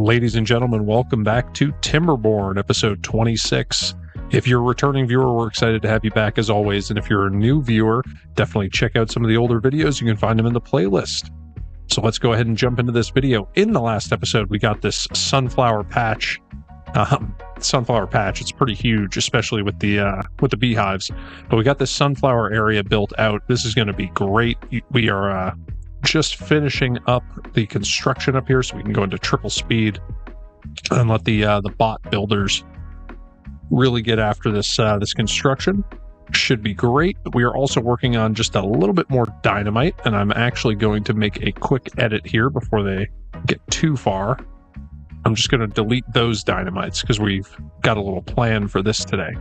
Ladies and gentlemen, welcome back to Timberborn, episode 26. If you're a returning viewer, we're excited to have you back as always. And if you're a new viewer, definitely check out some of the older videos. You can find them in the playlist. So let's go ahead and jump into this video. In the last episode, we got this sunflower patch. It's pretty huge, especially with the beehives. But we got this sunflower area built out. This is going to be great. We are just finishing up the construction up here, so we can go into triple speed and let the bot builders really get after this construction. Should be great. We are also working on just a little bit more dynamite, and I'm actually going to make a quick edit here before they get too far. I'm just going to delete those dynamites because we've got a little plan for this today.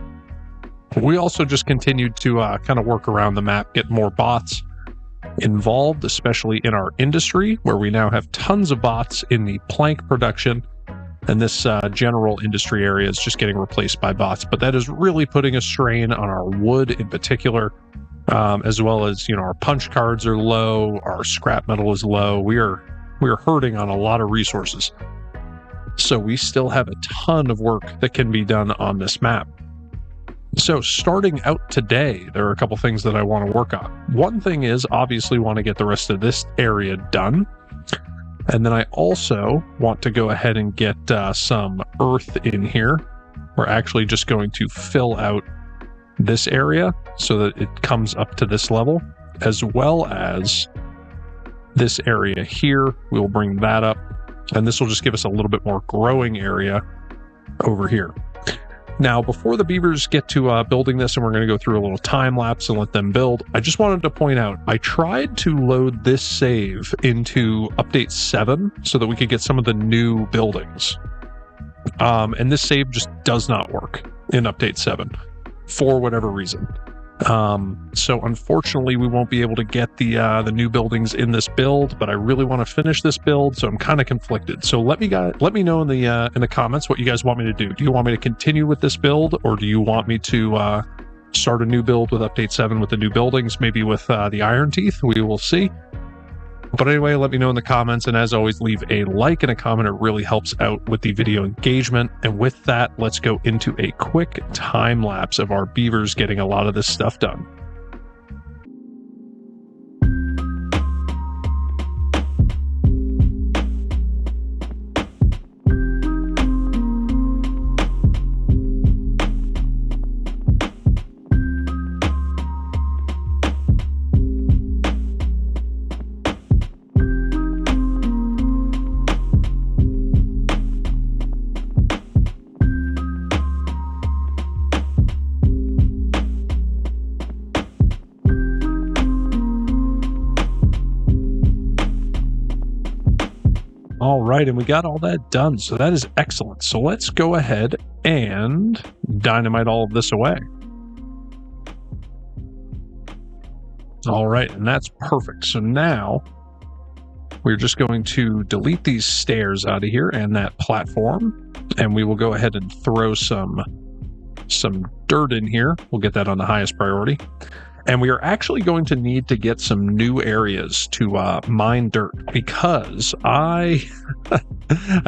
We also just continued to kind of work around the map, get more bots involved, especially in our industry, where we now have tons of bots in the plank production, and this general industry area is just getting replaced by bots. But that is really putting a strain on our wood in particular, as well as, our punch cards are low, our scrap metal is low. We are hurting on a lot of resources. So we still have a ton of work that can be done on this map. So starting out today, there are a couple things that I want to work on. One thing is obviously want to get the rest of this area done. And then I also want to go ahead and get some earth in here. We're actually just going to fill out this area so that it comes up to this level, as well as this area here. We'll bring that up, and this will just give us a little bit more growing area over here. Now, before the beavers get to building this, and we're going to go through a little time lapse and let them build, I just wanted to point out, I tried to load this save into update 7 so that we could get some of the new buildings. And this save just does not work in update 7 for whatever reason. So unfortunately, we won't be able to get the new buildings in this build, but I really want to finish this build, so I'm kind of conflicted. So let me know in the comments what you guys want me to do. Do you want me to continue with this build, or do you want me to start a new build with update 7 with the new buildings, maybe with the Iron Teeth? We will see. But anyway, let me know in the comments, and as always, leave a like and a comment. It really helps out with the video engagement. And with that, let's go into a quick time lapse of our beavers getting a lot of this stuff done. All right, and we got all that done, so that is excellent. So let's go ahead and dynamite all of this away. All right, and that's perfect. So now we're just going to delete these stairs out of here and that platform, and we will go ahead and throw some dirt in here. We'll get that on the highest priority. And we are actually going to need to get some new areas to mine dirt, because I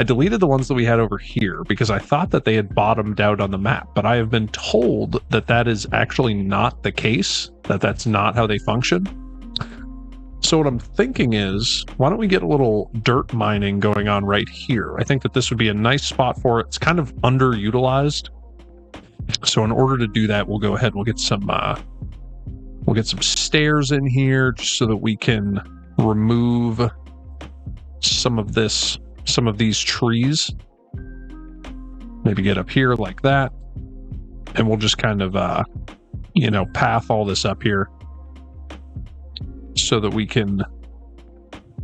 deleted the ones that we had over here because I thought that they had bottomed out on the map. But I have been told that that is actually not the case, that's not how they function. So what I'm thinking is, why don't we get a little dirt mining going on right here? I think that this would be a nice spot for it. It's kind of underutilized. So in order to do that, we'll go ahead, we'll get some stairs in here just so that we can remove some of these trees. Maybe get up here like that. And we'll just kind of, path all this up here so that we can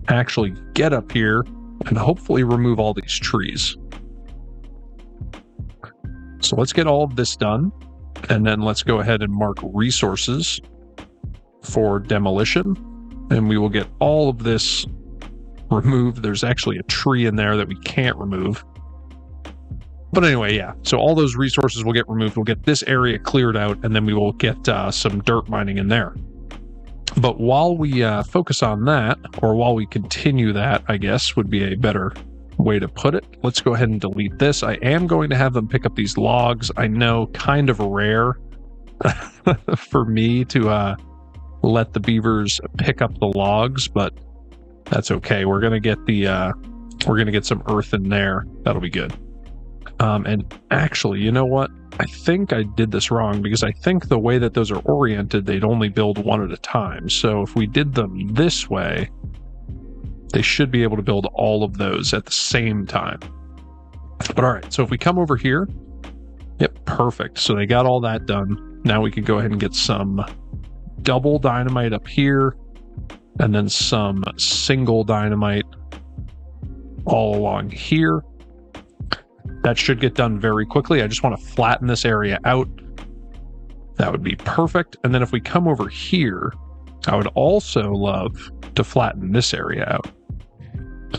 actually get up here and hopefully remove all these trees. So let's get all of this done, and then let's go ahead and mark resources for demolition, and we will get all of this removed. There's actually a tree in there that we can't remove. But anyway, yeah. So all those resources will get removed. We'll get this area cleared out, and then we will get some dirt mining in there. But while we focus on that, or while we continue that, I guess would be a better way to put it. Let's go ahead and delete this. I am going to have them pick up these logs. I know, kind of rare for me to let the beavers pick up the logs, but that's okay. We're gonna get some earth in there. That'll be good. And actually, you know what? I think I did this wrong, because I think the way that those are oriented, they'd only build one at a time. So if we did them this way, they should be able to build all of those at the same time. But all right, so if we come over here, yep, perfect. So they got all that done. Now we can go ahead and get some double dynamite up here, and then some single dynamite all along here. That should get done very quickly. I just want to flatten this area out. That would be perfect. And then if we come over here, I would also love to flatten this area out.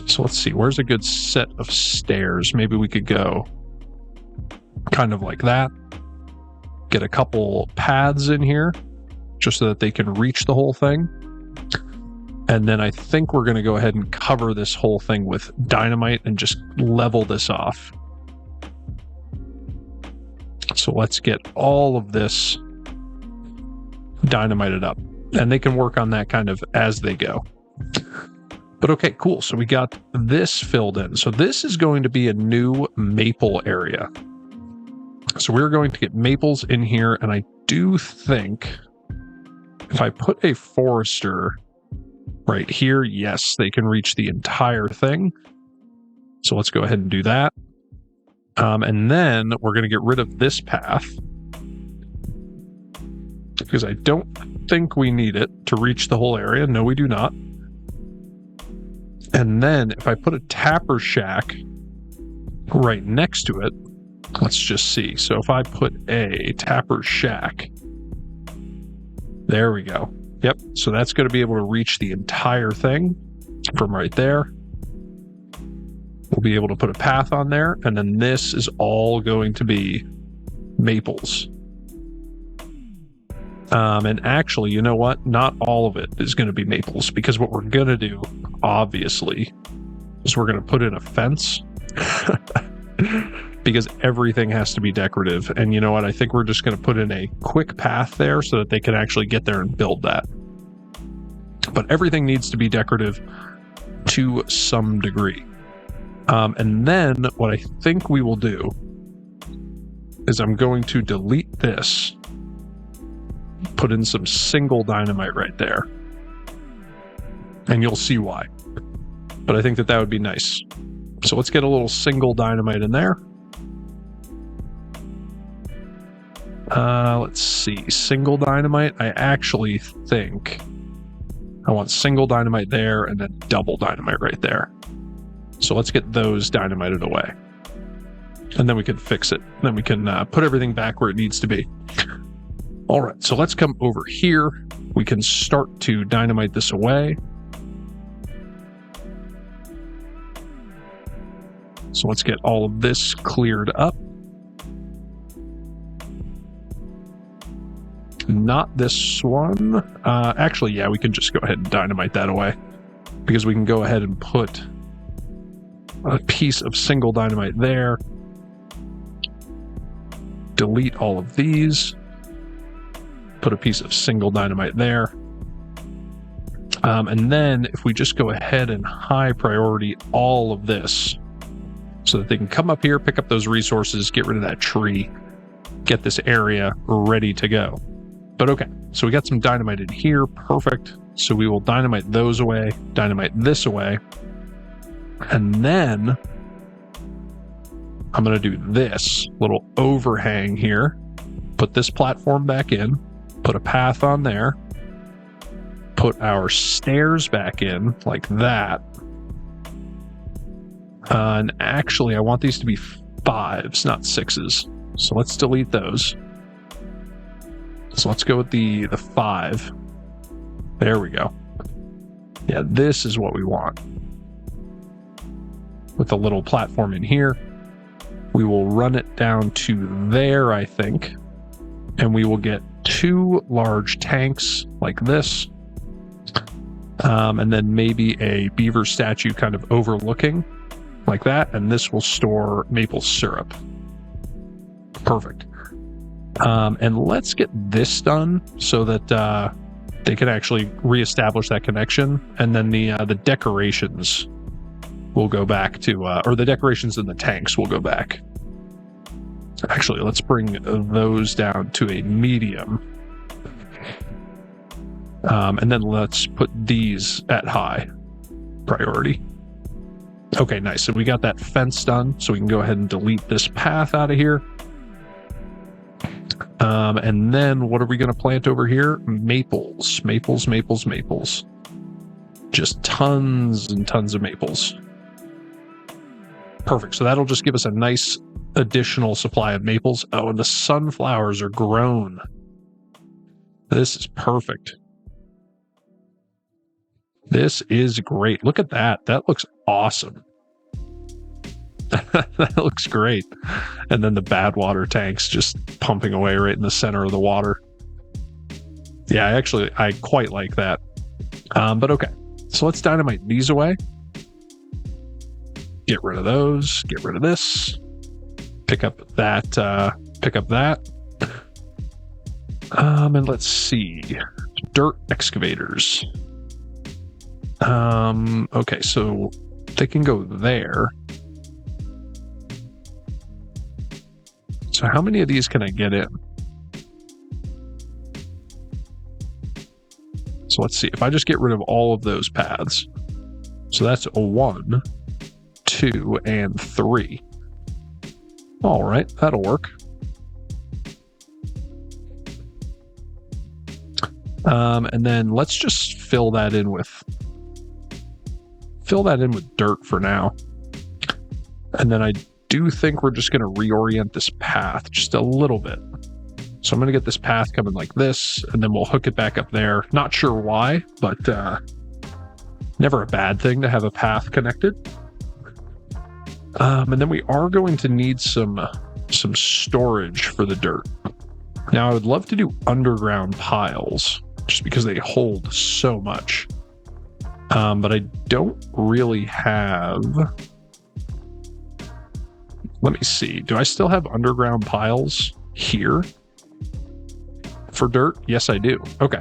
So let's see, where's a good set of stairs? Maybe we could go kind of like that. Get a couple paths in here just so that they can reach the whole thing. And then I think we're going to go ahead and cover this whole thing with dynamite and just level this off. So let's get all of this dynamited up, and they can work on that kind of as they go. But okay, cool. So we got this filled in. So this is going to be a new maple area. So we're going to get maples in here, and I do think if I put a forester right here, yes, they can reach the entire thing. So let's go ahead and do that. And then we're going to get rid of this path, because I don't think we need it to reach the whole area. No, we do not. And then if I put a tapper shack right next to it, let's just see. So if I put a tapper shack, there we go. Yep. So that's going to be able to reach the entire thing from right there. We'll be able to put a path on there, and then this is all going to be maples. And actually, you know what? Not all of it is going to be maples, because what we're going to do, obviously, is we're going to put in a fence because everything has to be decorative. And you know what? I think we're just going to put in a quick path there so that they can actually get there and build that. But everything needs to be decorative to some degree. And then what I think we will do is I'm going to delete this, put in some single dynamite right there, and you'll see why. But I think that would be nice. So let's get a little single dynamite in there. Let's see, single dynamite. I actually think I want single dynamite there and then double dynamite right there. So let's get those dynamited away, and then we can fix it. Then we can put everything back where it needs to be. All right, so let's come over here. We can start to dynamite this away. So let's get all of this cleared up. Not this one. Actually, yeah, we can just go ahead and dynamite that away, because we can go ahead and put a piece of single dynamite there. Delete all of these. Put a piece of single dynamite there. And then if we just go ahead and high priority all of this so that they can come up here, pick up those resources, get rid of that tree, get this area ready to go. But okay, so we got some dynamite in here. Perfect. So we will dynamite those away, dynamite this away. And then I'm going to do this little overhang here, put this platform back in, put a path on there, put our stairs back in like that. And actually, I want these to be 5s, not 6s. So let's delete those. So let's go with the 5. There we go. Yeah, this is what we want. With a little platform in here. We will run it down to there, I think. And we will get 2 large tanks like this. And then maybe a beaver statue kind of overlooking. like that, and this will store maple syrup. Perfect. And let's get this done so that they can actually reestablish that connection, and then the decorations will go back to, or the decorations in the tanks will go back. Actually, let's bring those down to a medium. And then let's put these at high priority. Okay, nice. So we got that fence done, so we can go ahead and delete this path out of here. And then what are we going to plant over here? Maples. Just tons and tons of maples. Perfect. So that'll just give us a nice additional supply of maples. Oh, and the sunflowers are grown. This is perfect. This is great. Look at that. That looks awesome. That looks great. And then the bad water tanks just pumping away right in the center of the water. Yeah, I quite like that. But okay. So let's dynamite these away. Get rid of those. Get rid of this. Pick up that. And let's see. Dirt excavators. Okay, so they can go there. So how many of these can I get in? So let's see. If I just get rid of all of those paths. So that's a 1, 2, and 3. All right, that'll work. And then let's just fill that in with dirt for now. And then I do think we're just going to reorient this path just a little bit. So I'm going to get this path coming like this, and then we'll hook it back up there. Not sure why, but never a bad thing to have a path connected. And then we are going to need some storage for the dirt. Now, I would love to do underground piles, just because they hold so much. But I don't really have... Let me see. Do I still have underground piles here for dirt? Yes, I do. Okay.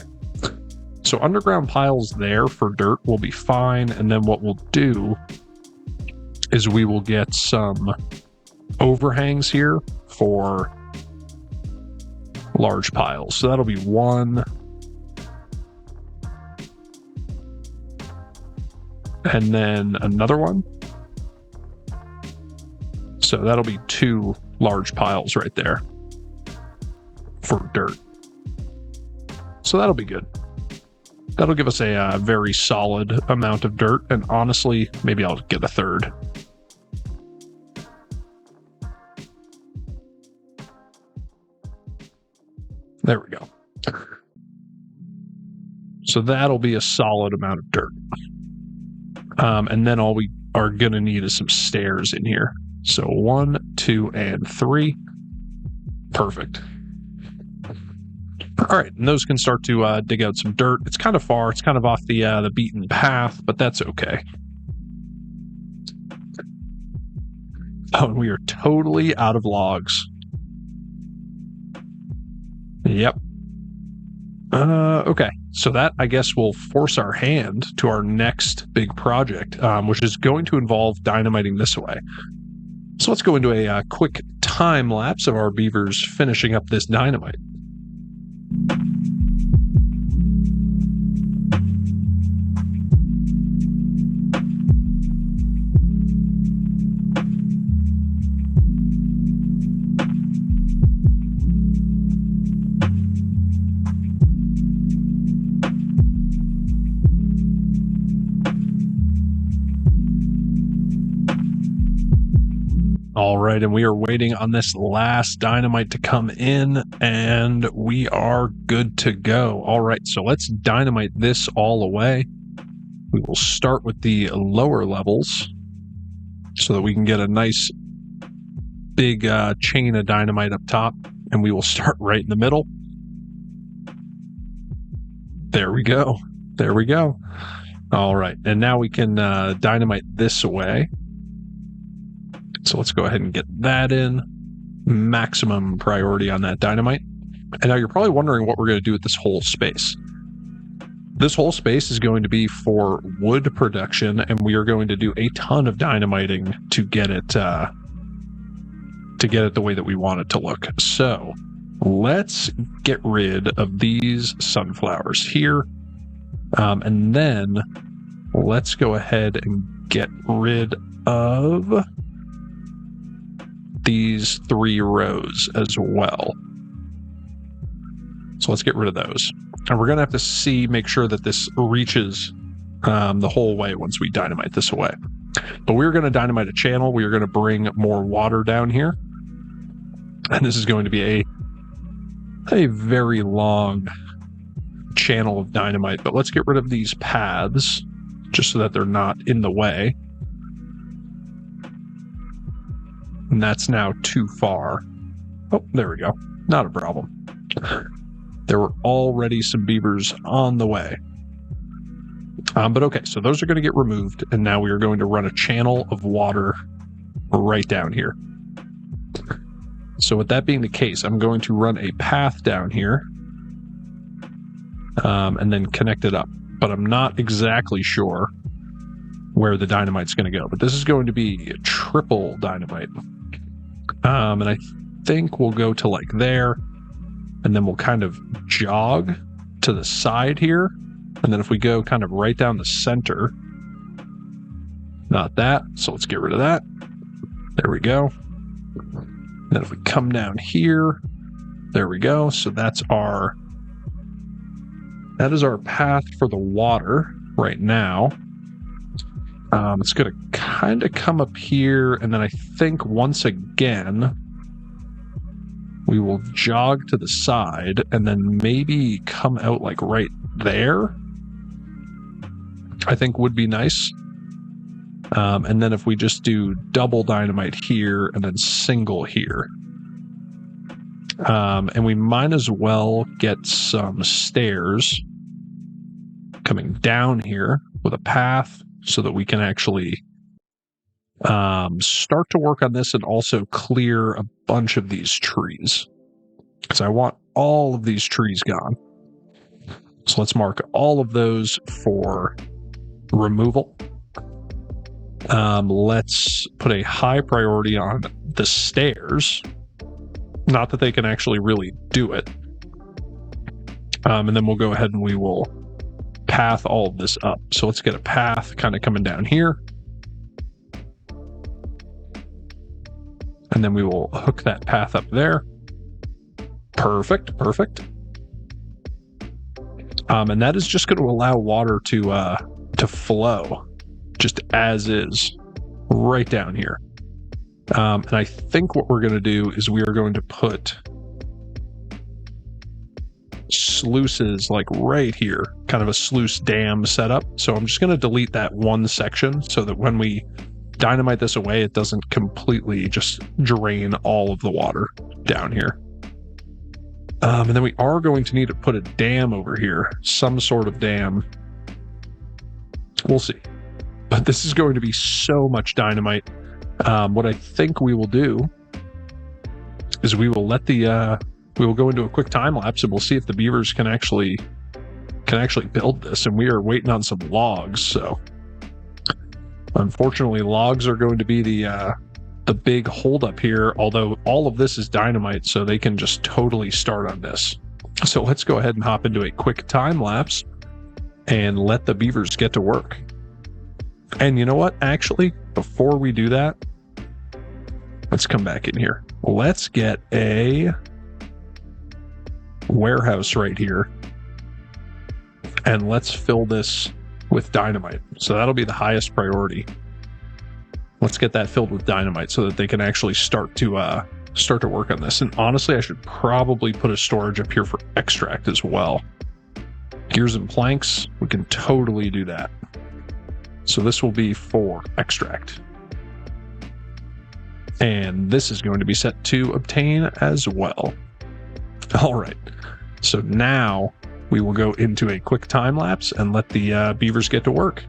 So underground piles there for dirt will be fine. And then what we'll do is we will get some overhangs here for large piles. So that'll be 1. And then another one. So that'll be 2 large piles right there for dirt. So that'll be good. That'll give us a very solid amount of dirt. And honestly, maybe I'll get a 3rd. There we go. So that'll be a solid amount of dirt. And then all we are going to need is some stairs in here. So 1, 2, and 3. Perfect. All right, and those can start to dig out some dirt. It's kind of far. It's kind of off the beaten path, but that's okay. Oh, and we are totally out of logs. Yep. Okay, so that, I guess, will force our hand to our next big project, which is going to involve dynamiting this away. So let's go into a quick time lapse of our beavers finishing up this dynamite. All right, and we are waiting on this last dynamite to come in, and we are good to go. All right, so let's dynamite this all away. We will start with the lower levels so that we can get a nice big chain of dynamite up top, and we will start right in the middle. There we go. There we go. All right, and now we can dynamite this away. So let's go ahead and get that in. Maximum priority on that dynamite. And now you're probably wondering what we're going to do with this whole space. This whole space is going to be for wood production, and we are going to do a ton of dynamiting to get it the way that we want it to look. So let's get rid of these sunflowers here, and then let's go ahead and get rid of these 3 rows as well. So let's get rid of those. And we're going to have to make sure that this reaches the whole way once we dynamite this away. But we're going to dynamite a channel. We are going to bring more water down here. And this is going to be a very long channel of dynamite. But let's get rid of these paths just so that they're not in the way. And that's now too far. Oh, there we go. Not a problem. There were already some beavers on the way. But okay, so those are going to get removed, and now we are going to run a channel of water right down here. So with that being the case, I'm going to run a path down here and then connect it up. But I'm not exactly sure where the dynamite's going to go. But this is going to be a triple dynamite. And I think we'll go to like there. And then we'll kind of jog to the side here. And then if we go kind of right down the center, not that. So let's get rid of that. There we go. And then if we come down here, there we go. So that is our path for the water right now. It's going to kind of come up here. And then I think once again, we will jog to the side and then maybe come out like right there. I think would be nice. And then if we just do double dynamite here and then single here. And we might as well get some stairs coming down here with a path so that we can actually start to work on this and also clear a bunch of these trees, because I want all of these trees gone. So let's mark all of those for removal. Let's put a high priority on the stairs. Not that they can actually really do it. And then we'll go ahead and we will path all of this up. So let's get a path kind of coming down here. And then we will hook that path up there. Perfect. And that is just going to allow water to flow just as is right down here. And I think what we're going to do is we are going to put sluices like right here, kind of a sluice dam setup. So I'm just going to delete that one section so that when we dynamite this away, it doesn't completely just drain all of the water down here. And then we are going to need to put a dam over here, some sort of dam. We'll see. But this is going to be so much dynamite. What I think we will do is we will let we will go into a quick time lapse and we'll see if the beavers can actually build this. And we are waiting on some logs. So unfortunately, logs are going to be the big holdup here, although all of this is dynamite, so they can just totally start on this. So let's go ahead and hop into a quick time lapse and let the beavers get to work. And you know what? Actually, before we do that, let's come back in here. Let's get a warehouse right here. And let's fill this with dynamite. So that'll be the highest priority. Let's get that filled with dynamite so that they can actually start to work on this. And honestly, I should probably put a storage up here for extract as well. Gears and planks, we can totally do that. So this will be for extract. And this is going to be set to obtain as well. All right. So now we will go into a quick time lapse and let the beavers get to work.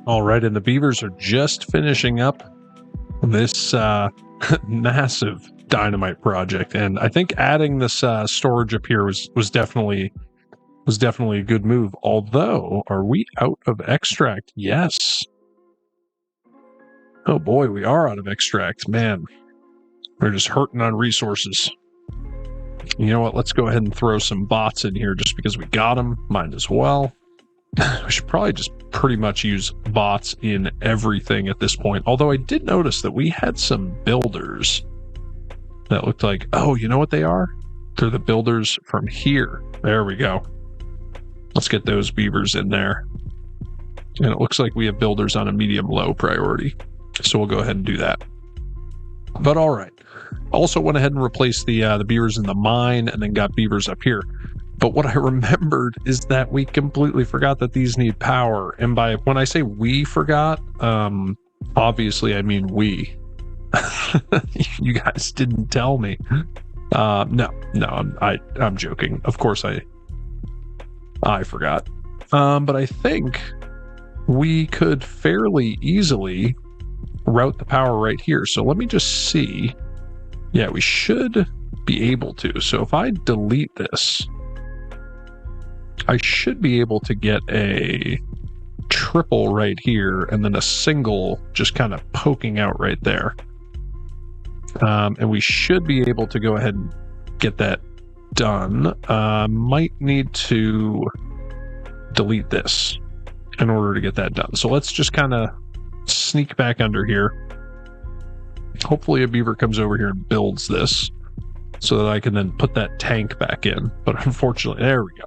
All right, and the beavers are just finishing up this massive dynamite project, and I think adding this storage up here was definitely a good move. Although, are we out of extract? Yes. Oh boy, we are out of extract. Man, we're just hurting on resources. You know what? Let's go ahead and throw some bots in here just because we got them. Might as well. We should probably just pretty much use bots in everything at this point. Although I did notice that we had some builders that looked like, oh, you know what they are? They're the builders from here. There we go. Let's get those beavers in there. And it looks like we have builders on a medium-low priority. So we'll go ahead and do that. But all right. Also went ahead and replaced the beavers in the mine and then got beavers up here. But what I remembered is that we completely forgot that these need power. And when I say we forgot, obviously I mean we. You guys didn't tell me. No, I'm joking. Of course I forgot. But I think we could fairly easily route the power right here. So let me just see. Yeah, we should be able to. So if I delete this, I should be able to get a triple right here and then a single just kind of poking out right there. And we should be able to go ahead and get that done. Might need to delete this in order to get that done. So let's just kind of sneak back under here. Hopefully a beaver comes over here and builds this so that I can then put that tank back in. But unfortunately, there we go.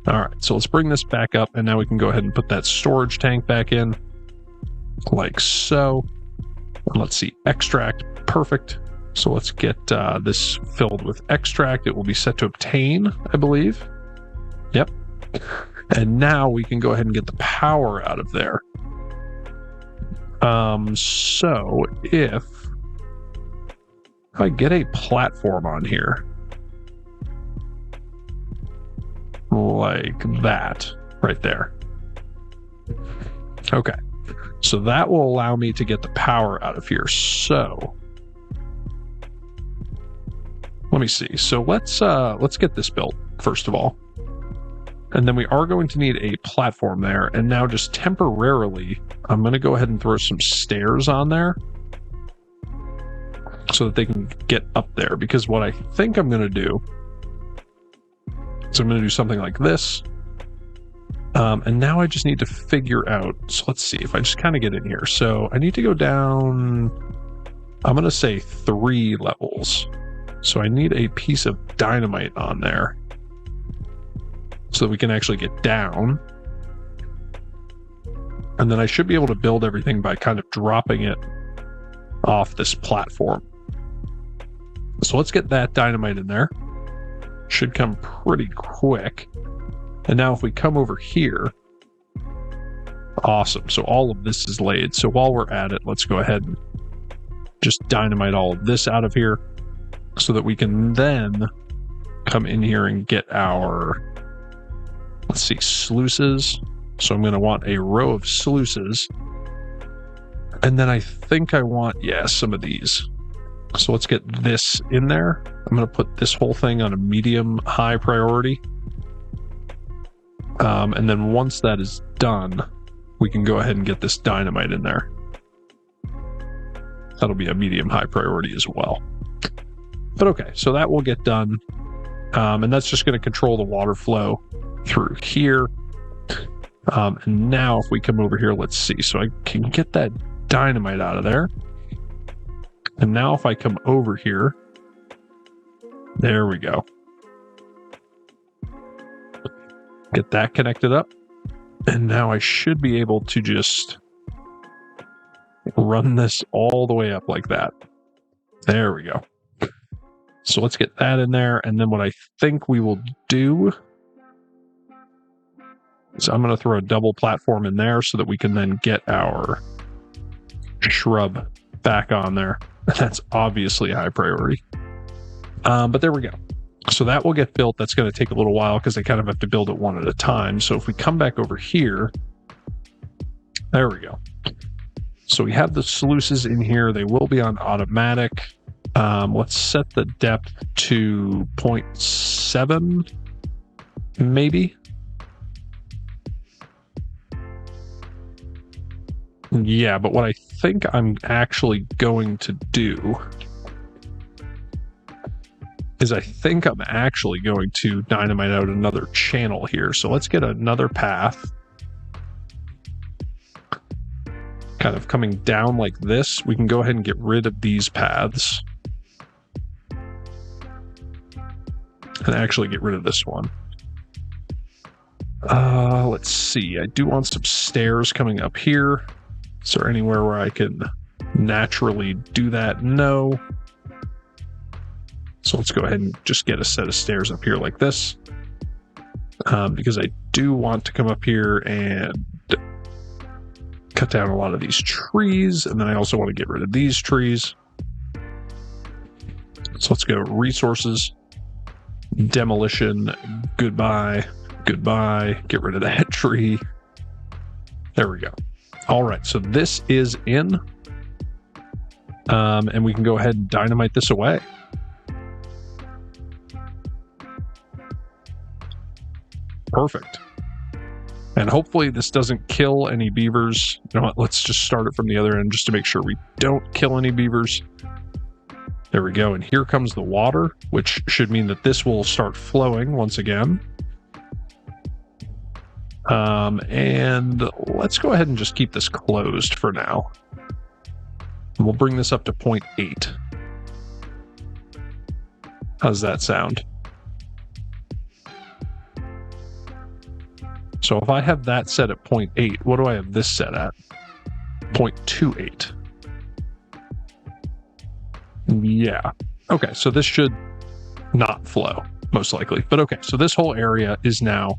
All right, so let's bring this back up, and now we can go ahead and put that storage tank back in, like so. And let's see, extract, perfect. So let's get this filled with extract. It will be set to obtain, I believe. Yep. And now we can go ahead and get the power out of there. So if I get a platform on here, like that right there. Okay. So that will allow me to get the power out of here. So let me see. So let's get this built first of all. And then we are going to need a platform there. And now just temporarily, I'm going to go ahead and throw some stairs on there so that they can get up there. Because what I think I'm going to do is I'm going to do something like this. And now I just need to figure out. So let's see if I just kind of get in here. So I need to go down, I'm going to say 3 levels. So I need a piece of dynamite on there so that we can actually get down. And then I should be able to build everything by kind of dropping it off this platform. So let's get that dynamite in there. Should come pretty quick. And now if we come over here, awesome. So all of this is laid. So while we're at it, let's go ahead and just dynamite all of this out of here so that we can then come in here and get our, let's see, sluices. So I'm going to want a row of sluices. And then I think I want, some of these. So let's get this in there. I'm going to put this whole thing on a medium high priority. And then once that is done, we can go ahead and get this dynamite in there. That'll be a medium high priority as well. But okay, so that will get done. And that's just going to control the water flow through here. And now if we come over here, let's see. So I can get that dynamite out of there. And now if I come over here, there we go. Get that connected up. And now I should be able to just run this all the way up like that. There we go. So let's get that in there. And then what I think we will do is I'm going to throw a double platform in there so that we can then get our shrub back on there. That's obviously a high priority. But there we go. So that will get built. That's going to take a little while because they kind of have to build it one at a time. So if we come back over here, There we go. So we have the sluices in here. They will be on automatic. Let's set the depth to 0.7, maybe. Yeah, but what I think I'm actually going to do is I think I'm actually going to dynamite out another channel here. So let's get another path. Kind of coming down like this. We can go ahead and get rid of these paths. And actually get rid of this one. Let's see. I do want some stairs coming up here. Is there anywhere where I can naturally do that? No. So let's go ahead and just get a set of stairs up here like this. Because I do want to come up here and cut down a lot of these trees. And then I also want to get rid of these trees. So let's go resources, demolition, goodbye, goodbye, get rid of that tree. There we go. All right, so this is in, and we can go ahead and dynamite this away. Perfect. And hopefully this doesn't kill any beavers. You know what, let's just start it from the other end just to make sure we don't kill any beavers. There we go, and here comes the water, which should mean that this will start flowing once again. And let's go ahead and just keep this closed for now. And we'll bring this up to 0.8. How's that sound? So if I have that set at 0.8, what do I have this set at? 0.28. Yeah. Okay, so this should not flow, most likely. But okay, so this whole area is now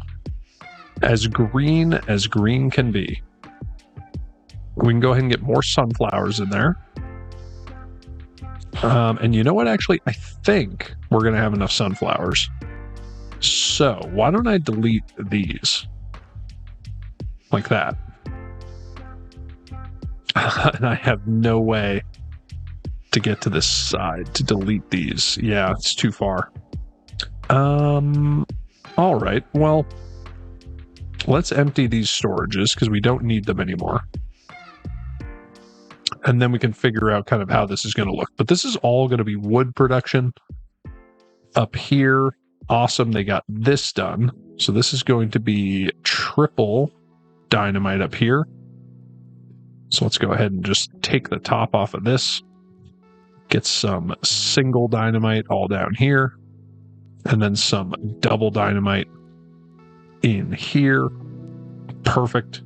as green can be. We can go ahead and get more sunflowers in there. And you know what, actually, I think we're going to have enough sunflowers. So why don't I delete these? Like that. And I have no way to get to this side to delete these. Yeah, it's too far. All right, well, let's empty these storages because we don't need them anymore. And then we can figure out kind of how this is going to look. But this is all going to be wood production. Up here, awesome, they got this done. So this is going to be triple dynamite up here. So let's go ahead and just take the top off of this. Get some single dynamite all down here. And then some double dynamite in here. Perfect.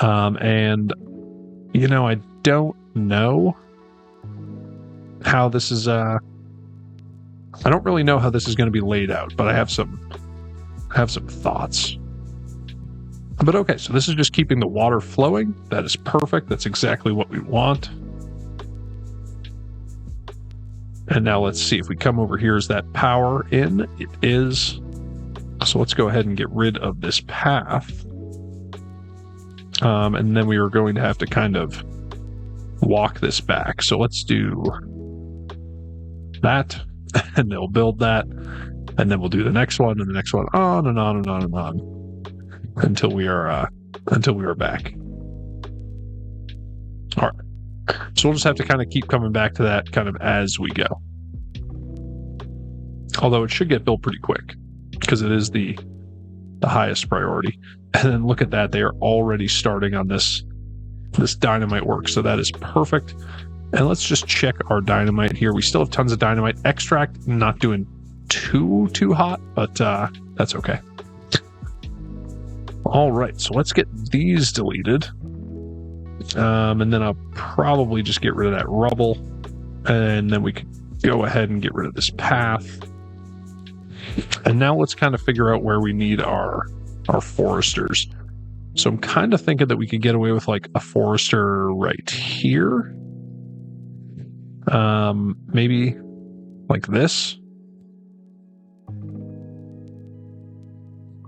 And, you know, I don't know how this is, I don't really know how this is going to be laid out, but I have some thoughts. But okay, so this is just keeping the water flowing. That is perfect. That's exactly what we want. And now let's see if we come over here. Is that power in? It is. So let's go ahead and get rid of this path. And then we are going to have to kind of walk this back. So let's do that, and they'll build that, and then we'll do the next one and the next one, on and on and on and on until we are back. All right. So we'll just have to kind of keep coming back to that kind of as we go. Although it should get built pretty quick because it is the highest priority. And then look at that, they are already starting on this dynamite work. So that is perfect. And let's just check our dynamite here. We still have tons of dynamite. Extract not doing too hot, but that's okay. All right, so let's get these deleted. And then I'll probably just get rid of that rubble. And then we can go ahead and get rid of this path. And now let's kind of figure out where we need our foresters. So I'm kind of thinking that we could get away with like a forester right here. Maybe like this.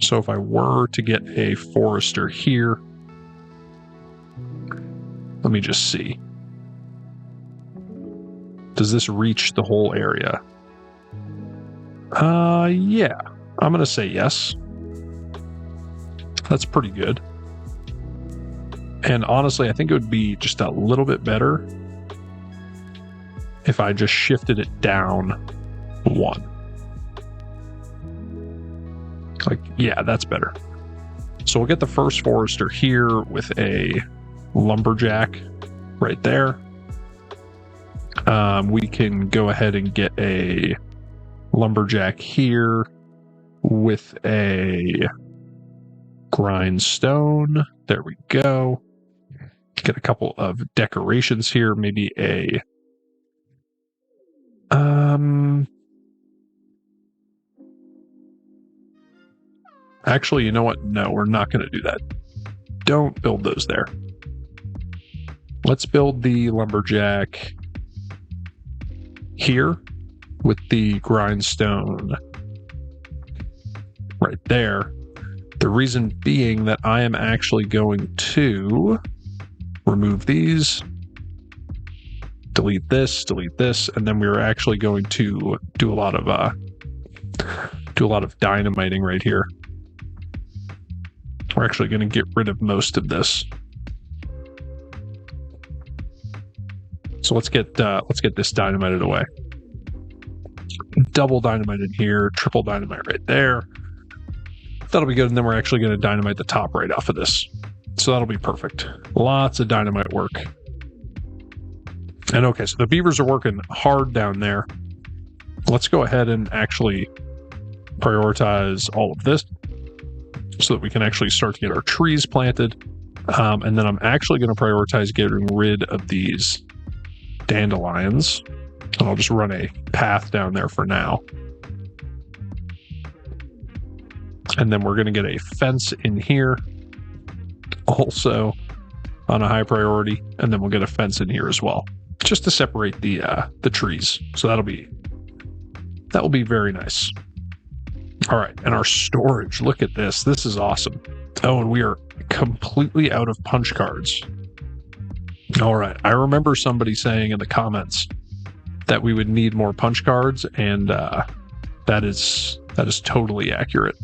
So if I were to get a forester here, Let me just see. Does this reach the whole area? Yeah. I'm going to say yes. That's pretty good. And honestly, I think it would be just a little bit better if I just shifted it down 1. Like, yeah, that's better. So we'll get the first forester here with a lumberjack right there. We can go ahead and get a lumberjack here with a grindstone. There we go. Get a couple of decorations here. Maybe a actually, you know what? No, we're not going to do that. Don't build those there. Let's build the lumberjack here with the grindstone right there. The reason being that I am actually going to remove these, delete this, and then we're actually going to do a lot of dynamiting right here. We're actually going to get rid of most of this. So let's get this dynamited away. Double dynamite in here, triple dynamite right there. That'll be good, and then we're actually going to dynamite the top right off of this. So that'll be perfect. Lots of dynamite work. And okay, so the beavers are working hard down there. Let's go ahead and actually prioritize all of this so that we can actually start to get our trees planted. And then I'm actually going to prioritize getting rid of these dandelions. And I'll just run a path down there for now. And then we're going to get a fence in here also on a high priority. And then we'll get a fence in here as well, just to separate the trees. So that will be very nice. All right. And our storage, look at this. This is awesome. Oh, and we are completely out of punch cards. All right. I remember somebody saying in the comments that we would need more punch cards, and that is totally accurate.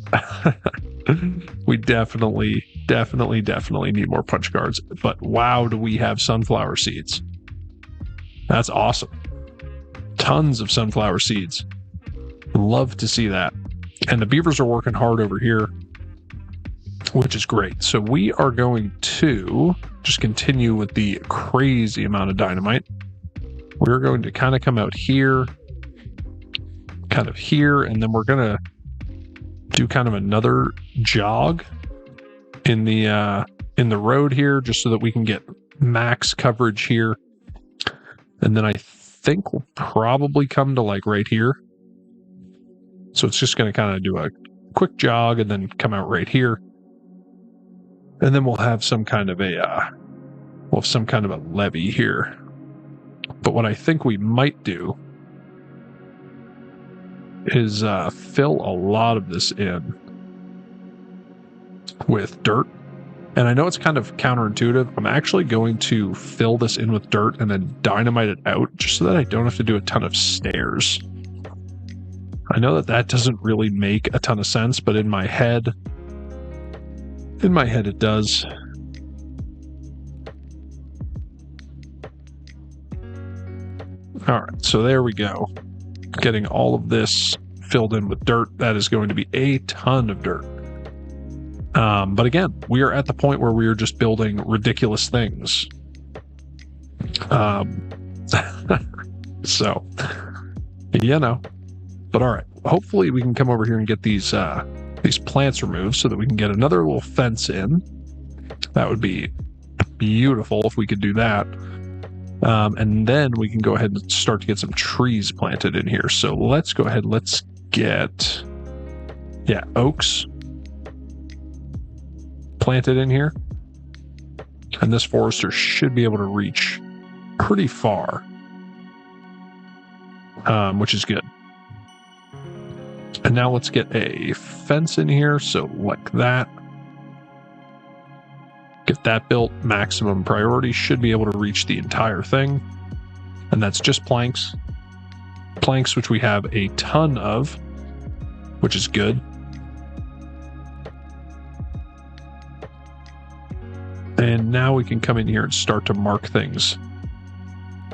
We definitely need more punch cards. But wow, do we have sunflower seeds. That's awesome. Tons of sunflower seeds. Love to see that. And the beavers are working hard over here, which is great. So we are going to just continue with the crazy amount of dynamite. We're going to kind of come out here, kind of here, and then we're going to do kind of another jog in the road here, just so that we can get max coverage here. And then I think we'll probably come to like right here. So it's just going to kind of do a quick jog and then come out right here. And then we'll have some kind of a levee here. But what I think we might do is fill a lot of this in with dirt. And I know it's kind of counterintuitive. I'm actually going to fill this in with dirt and then dynamite it out, just so that I don't have to do a ton of stairs. I know that doesn't really make a ton of sense, but in my head it does. All right, so there we go. Getting all of this filled in with dirt. That is going to be a ton of dirt. But again, we are at the point where we are just building ridiculous things. So, you know. But all right, hopefully we can come over here and get these plants removed so that we can get another little fence in. That would be beautiful if we could do that. And then we can go ahead and start to get some trees planted in here. So let's go ahead. Let's get, oaks planted in here. And this forester should be able to reach pretty far, which is good. And now let's get a fence in here. So like that. Get that built. Maximum priority. Should be able to reach the entire thing. And that's just planks. Planks, which we have a ton of, which is good. And now we can come in here and start to mark things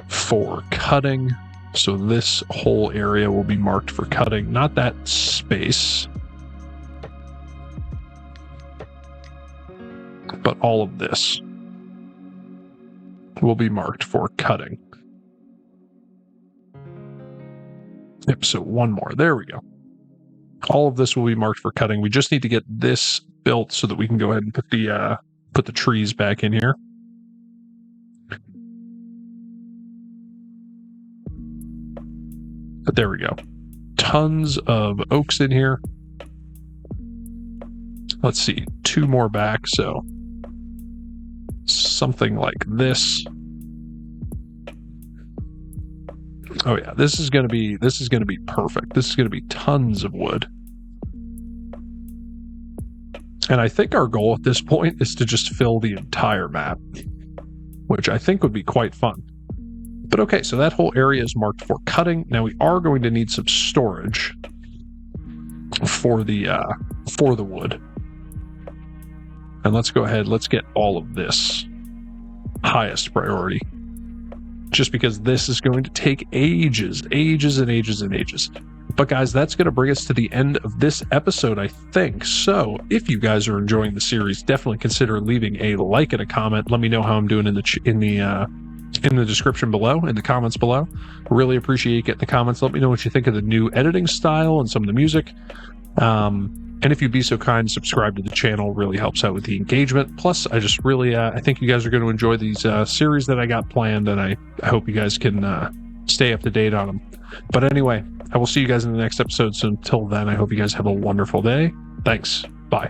for cutting. So this whole area will be marked for cutting, not that space, but all of this will be marked for cutting. Yep, so one more. There we go. All of this will be marked for cutting. We just need to get this built so that we can go ahead and put the trees back in here. But there we go. Tons of oaks in here. Let's see, 2 more back, so something like this. Oh yeah, this is going to be perfect. This is going to be tons of wood. And I think our goal at this point is to just fill the entire map, which I think would be quite fun. But okay, so that whole area is marked for cutting. Now we are going to need some storage for the wood. And let's go ahead, let's get all of this highest priority. Just because this is going to take ages and ages. But guys, that's going to bring us to the end of this episode, I think. So if you guys are enjoying the series, definitely consider leaving a like and a comment. Let me know how I'm doing in the description below, in the comments below. Really appreciate getting the comments. Let me know what you think of the new editing style and some of the music. And if you'd be so kind, subscribe to the channel. Really helps out with the engagement. Plus, I just really, I think you guys are going to enjoy these series that I got planned, and I hope you guys can stay up to date on them. But anyway, I will see you guys in the next episode. So until then, I hope you guys have a wonderful day. Thanks. Bye.